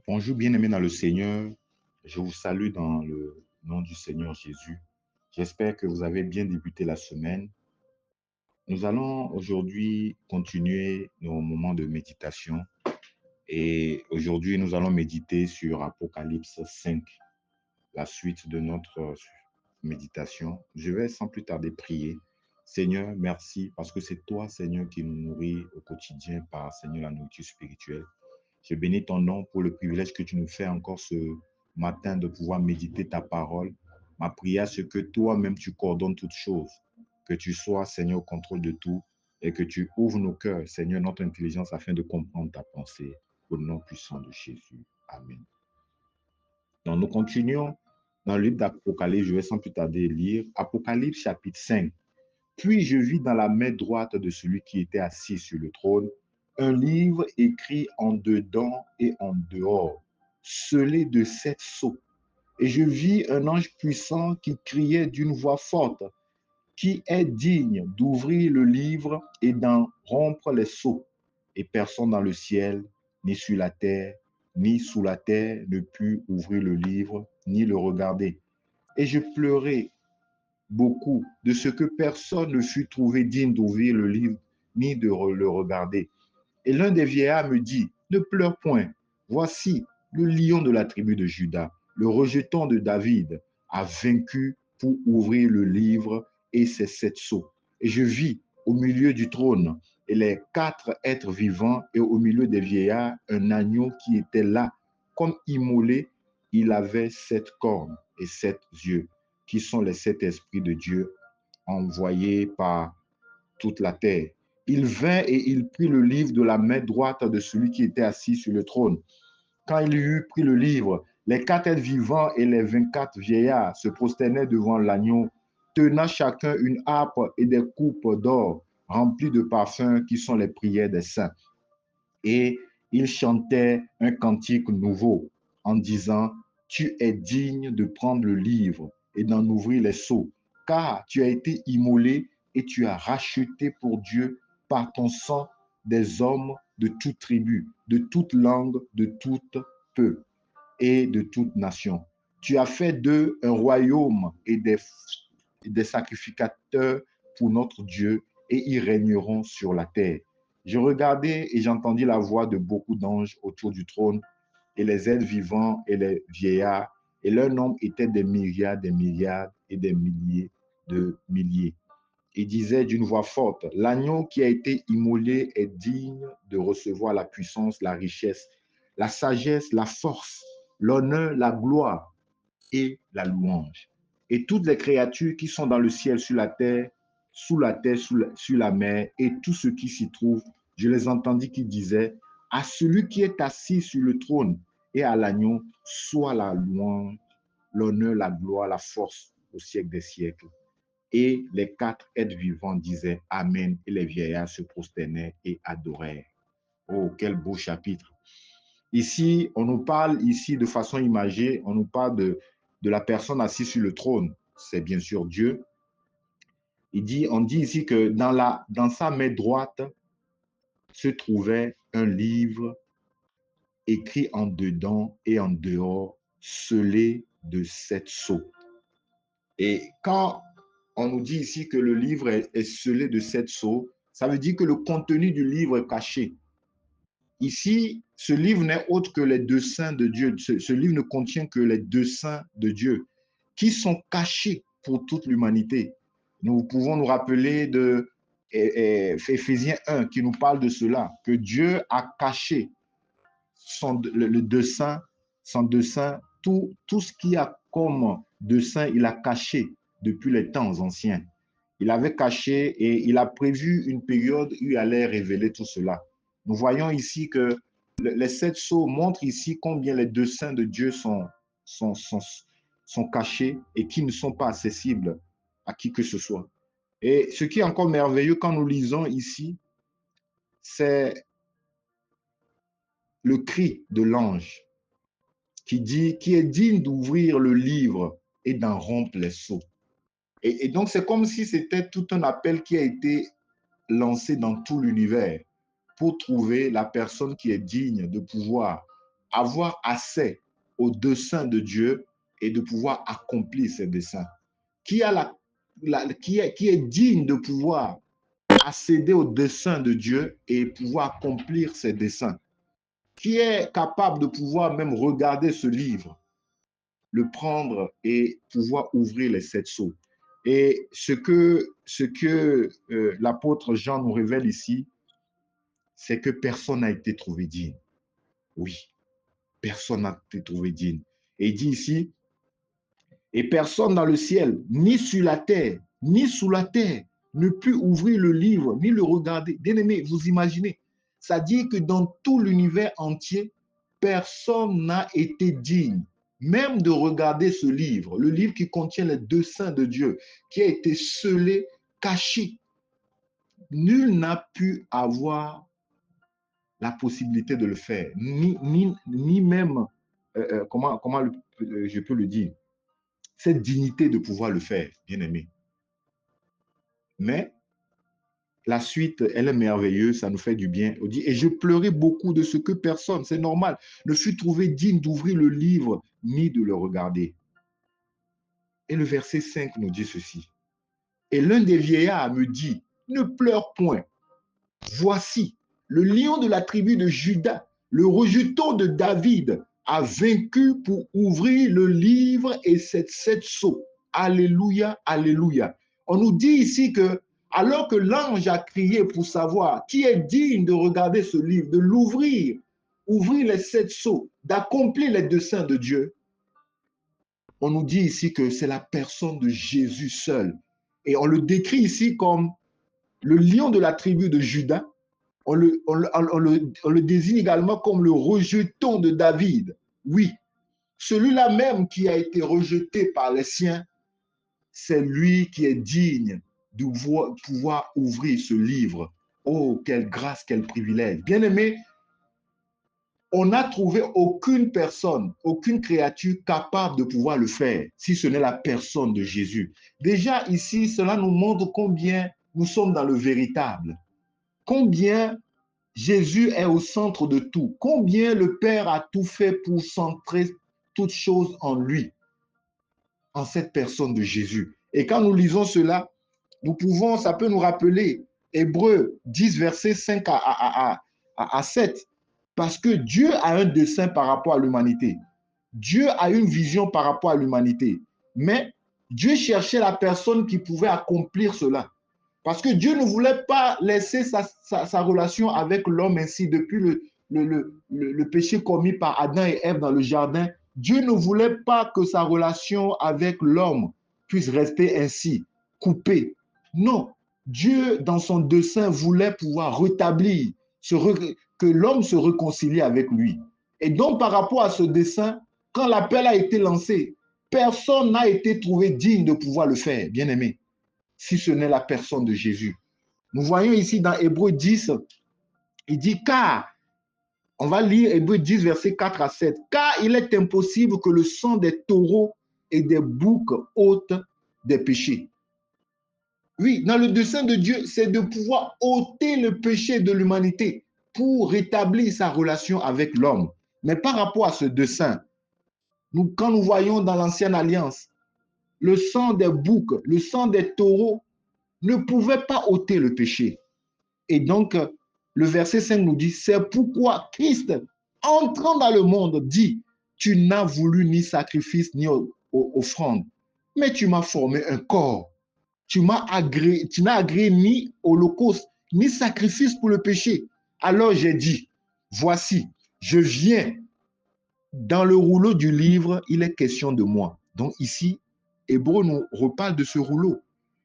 Bonjour bien-aimés dans le Seigneur, je vous salue dans le nom du Seigneur Jésus. J'espère que vous avez bien débuté la semaine. Nous allons aujourd'hui continuer nos moments de méditation et aujourd'hui nous allons méditer sur Apocalypse 5, la suite de notre méditation. Je vais sans plus tarder prier. Seigneur, merci parce que c'est toi, Seigneur, qui nous nourris au quotidien par, Seigneur, la nourriture spirituelle. Je bénis ton nom pour le privilège que tu nous fais encore ce matin de pouvoir méditer ta parole. Ma prière, c'est que toi-même, tu coordonnes toutes choses, que tu sois, Seigneur, au contrôle de tout et que tu ouvres nos cœurs, Seigneur, notre intelligence afin de comprendre ta pensée. Au nom puissant de Jésus. Amen. Donc, nous continuons dans le livre d'Apocalypse. Je vais sans plus tarder lire Apocalypse chapitre 5. Puis je vis dans la main droite de celui qui était assis sur le trône un livre écrit en dedans et en dehors, scellé de 7 sceaux. Et je vis un ange puissant qui criait d'une voix forte, qui est digne d'ouvrir le livre et d'en rompre les sceaux. Et personne dans le ciel, ni sur la terre, ni sous la terre ne put ouvrir le livre, ni le regarder. Et je pleurais beaucoup de ce que personne ne fut trouvé digne d'ouvrir le livre, ni de le regarder. Et l'un des vieillards me dit, ne pleure point, voici le lion de la tribu de Juda, le rejeton de David, a vaincu pour ouvrir le livre et ses 7 sceaux. Et je vis au milieu du trône et les 4 êtres vivants et au milieu des vieillards un agneau qui était là, comme immolé. Il avait 7 cornes et 7 yeux, qui sont les 7 esprits de Dieu envoyés par toute la terre. Il vint et il prit le livre de la main droite de celui qui était assis sur le trône. Quand il eut pris le livre, les 4 êtres vivants et les 24 vieillards se prosternaient devant l'agneau, tenant chacun une harpe et des coupes d'or remplies de parfums qui sont les prières des saints. Et ils chantaient un cantique nouveau en disant, tu es digne de prendre le livre et d'en ouvrir les sceaux, car tu as été immolé et tu as racheté pour Dieu par ton sang des hommes de toute tribu, de toute langue, de tout peuple et de toute nation. Tu as fait d'eux un royaume et des sacrificateurs pour notre Dieu, et ils régneront sur la terre. Je regardais et j'entendis la voix de beaucoup d'anges autour du trône, et les êtres vivants et les vieillards, et leur nombre était des milliards et des milliers de milliers. Ils disaient d'une voix forte, l'agneau qui a été immolé est digne de recevoir la puissance, la richesse, la sagesse, la force, l'honneur, la gloire et la louange. Et toutes les créatures qui sont dans le ciel, sur la terre, sur la mer, et tout ce qui s'y trouve, je les entendis qui disaient, à celui qui est assis sur le trône et à l'agneau, soit la louange, l'honneur, la gloire, la force au siècle des siècles. Et les 4 êtres vivants disaient Amen, et les vieillards se prosternaient et adorèrent. Oh, quel beau chapitre. Ici, on nous parle ici de façon imagée, on nous parle de la personne assise sur le trône. C'est bien sûr Dieu. On dit ici que dans sa main droite se trouvait un livre écrit en dedans et en dehors, scellé de 7 sceaux. Et quand on nous dit ici que le livre est scellé de 7 sceaux, ça veut dire que le contenu du livre est caché. Ici, ce livre n'est autre que les desseins de Dieu. Ce livre ne contient que les desseins de Dieu qui sont cachés pour toute l'humanité. Nous pouvons nous rappeler de Éphésiens 1 qui nous parle de cela, que Dieu a caché le dessein, son dessein, tout ce qu'il y a comme dessein, il a caché depuis les temps anciens. Il avait caché et il a prévu une période où il allait révéler tout cela. Nous voyons ici que les 7 sceaux montrent ici combien les desseins de Dieu sont cachés et qui ne sont pas accessibles à qui que ce soit. Et ce qui est encore merveilleux quand nous lisons ici, c'est le cri de l'ange qui est digne d'ouvrir le livre et d'en rompre les sceaux. Et donc, c'est comme si c'était tout un appel qui a été lancé dans tout l'univers pour trouver la personne qui est digne de pouvoir avoir accès au dessein de Dieu et de pouvoir accomplir ses desseins? Qui, a qui est digne de pouvoir accéder au dessein de Dieu et pouvoir accomplir ses desseins? Qui est capable de pouvoir même regarder ce livre, le prendre et pouvoir ouvrir les 7 sceaux? Et ce que l'apôtre Jean nous révèle ici, c'est que personne n'a été trouvé digne. Oui, personne n'a été trouvé digne. Et il dit ici, et personne dans le ciel, ni sur la terre, ni sous la terre, ne put ouvrir le livre, ni le regarder. Bien aimé, vous imaginez, ça dit que dans tout l'univers entier, personne n'a été digne, même de regarder ce livre, le livre qui contient les desseins de Dieu, qui a été scellé, caché. Nul n'a pu avoir la possibilité de le faire, ni même, comment je peux le dire, cette dignité de pouvoir le faire, bien aimé. Mais la suite, elle est merveilleuse, ça nous fait du bien. On dit, et je pleurais beaucoup de ce que personne, c'est normal, ne fut trouvé digne d'ouvrir le livre ni de le regarder. Et le verset 5 nous dit ceci. Et l'un des vieillards me dit, ne pleure point. Voici, le lion de la tribu de Juda, le rejeton de David, a vaincu pour ouvrir le livre et ses 7 sceaux. Alléluia, alléluia. On nous dit ici que, alors que l'ange a crié pour savoir qui est digne de regarder ce livre, de l'ouvrir, ouvrir les 7 sceaux, d'accomplir les desseins de Dieu, on nous dit ici que c'est la personne de Jésus seul. Et on le décrit ici comme le lion de la tribu de Juda. On le désigne également comme le rejeton de David. Oui, celui-là même qui a été rejeté par les siens, c'est lui qui est digne de pouvoir ouvrir ce livre. Oh, quelle grâce, quel privilège. Bien-aimé, on n'a trouvé aucune personne, aucune créature capable de pouvoir le faire, si ce n'est la personne de Jésus. Déjà ici, cela nous montre combien nous sommes dans le véritable. Combien Jésus est au centre de tout. Combien le Père a tout fait pour centrer toutes choses en lui, en cette personne de Jésus. Et quand nous lisons cela, ça peut nous rappeler Hébreux 10, versets 5 à 7. Parce que Dieu a un dessein par rapport à l'humanité. Dieu a une vision par rapport à l'humanité. Mais Dieu cherchait la personne qui pouvait accomplir cela. Parce que Dieu ne voulait pas laisser sa relation avec l'homme ainsi depuis le péché commis par Adam et Ève dans le jardin. Dieu ne voulait pas que sa relation avec l'homme puisse rester ainsi, coupée. Non, Dieu, dans son dessein, voulait pouvoir rétablir, que l'homme se réconcilie avec lui. Et donc, par rapport à ce dessein, quand l'appel a été lancé, personne n'a été trouvé digne de pouvoir le faire, bien aimé, si ce n'est la personne de Jésus. Nous voyons ici dans Hébreux 10, il dit car, on va lire Hébreux 10, versets 4 à 7, car il est impossible que le sang des taureaux et des boucs ôte des péchés. Oui, dans le dessein de Dieu, c'est de pouvoir ôter le péché de l'humanité pour rétablir sa relation avec l'homme. Mais par rapport à ce dessein, quand nous voyons dans l'Ancienne Alliance, le sang des boucs, le sang des taureaux ne pouvait pas ôter le péché. Et donc, le verset 5 nous dit, c'est pourquoi Christ, entrant dans le monde, dit, tu n'as voulu ni sacrifice ni offrande, mais tu m'as formé un corps. Tu n'as agréé ni holocauste, ni sacrifice pour le péché. Alors j'ai dit, voici, je viens. Dans le rouleau du livre, il est question de moi. Donc ici, Hébreu nous reparle de ce rouleau.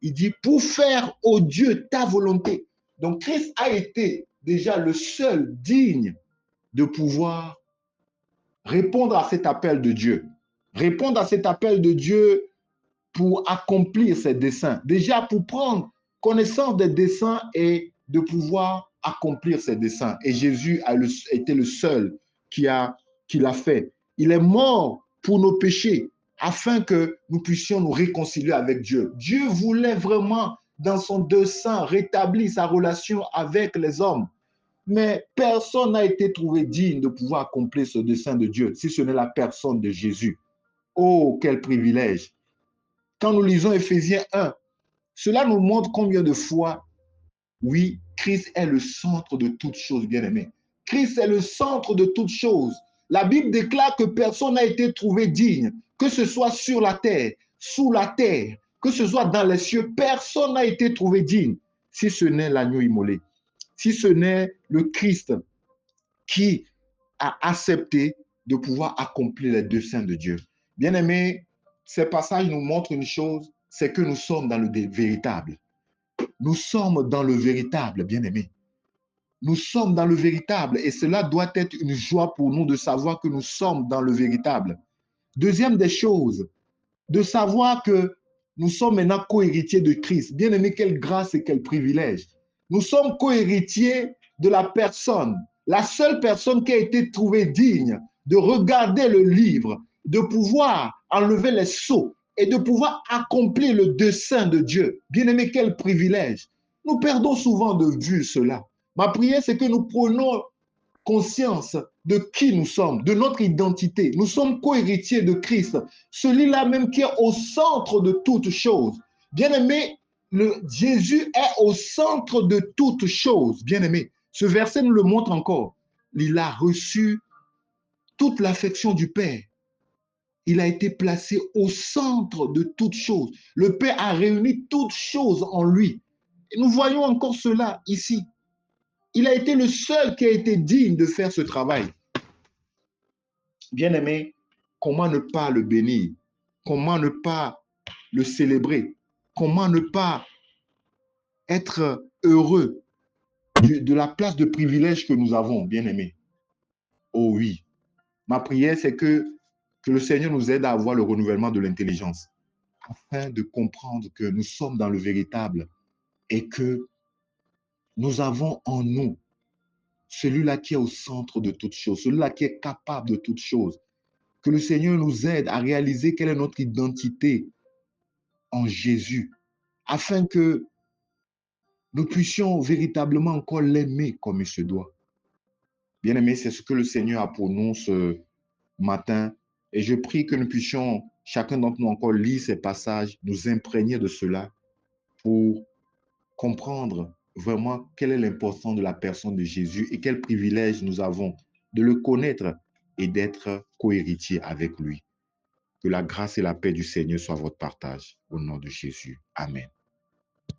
Il dit, pour faire, ô Dieu, ta volonté. Donc Christ a été déjà le seul digne de pouvoir répondre à cet appel de Dieu. Répondre à cet appel de Dieu pour accomplir ses desseins. Déjà pour prendre connaissance des desseins et de pouvoir accomplir ses desseins. Et Jésus a été le seul qui l'a fait. Il est mort pour nos péchés afin que nous puissions nous réconcilier avec Dieu. Dieu voulait vraiment, dans son dessein, rétablir sa relation avec les hommes. Mais personne n'a été trouvé digne de pouvoir accomplir ce dessein de Dieu, si ce n'est la personne de Jésus. Oh, quel privilège! Quand nous lisons Éphésiens 1, cela nous montre combien de fois, oui, Christ est le centre de toutes choses, bien-aimés. Christ est le centre de toutes choses. La Bible déclare que personne n'a été trouvé digne, que ce soit sur la terre, sous la terre, que ce soit dans les cieux, personne n'a été trouvé digne, si ce n'est l'agneau immolé, si ce n'est le Christ qui a accepté de pouvoir accomplir les desseins de Dieu. Bien-aimés, ces passages nous montrent une chose, c'est que nous sommes dans le véritable. Nous sommes dans le véritable, bien-aimés. Nous sommes dans le véritable et cela doit être une joie pour nous de savoir que nous sommes dans le véritable. Deuxième des choses, de savoir que nous sommes maintenant co-héritiers de Christ. Bien-aimés, quelle grâce et quel privilège. Nous sommes co-héritiers de la personne, la seule personne qui a été trouvée digne de regarder le livre, de pouvoir enlever les sceaux et de pouvoir accomplir le dessein de Dieu. Bien-aimés, quel privilège. Nous perdons souvent de vue cela. Ma prière, c'est que nous prenons conscience de qui nous sommes, de notre identité. Nous sommes co-héritiers de Christ, celui-là même qui est au centre de toutes choses. Bien-aimé, Jésus est au centre de toutes choses. Bien-aimé, ce verset nous le montre encore. Il a reçu toute l'affection du Père. Il a été placé au centre de toutes choses. Le Père a réuni toutes choses en lui. Et nous voyons encore cela ici. Il a été le seul qui a été digne de faire ce travail. Bien-aimé, comment ne pas le bénir? Comment ne pas le célébrer? Comment ne pas être heureux de la place de privilège que nous avons, bien-aimé? Oh oui, ma prière, c'est que le Seigneur nous aide à avoir le renouvellement de l'intelligence afin de comprendre que nous sommes dans le véritable et que nous avons en nous celui-là qui est au centre de toutes choses, celui-là qui est capable de toutes choses. Que le Seigneur nous aide à réaliser quelle est notre identité en Jésus, afin que nous puissions véritablement encore l'aimer comme il se doit. Bien-aimés, c'est ce que le Seigneur a pour nous ce matin. Et je prie que nous puissions, chacun d'entre nous, encore lire ces passages, nous imprégner de cela pour comprendre vraiment quelle est l'importance de la personne de Jésus et quel privilège nous avons de le connaître et d'être co-héritiers avec lui. Que la grâce et la paix du Seigneur soient votre partage. Au nom de Jésus. Amen.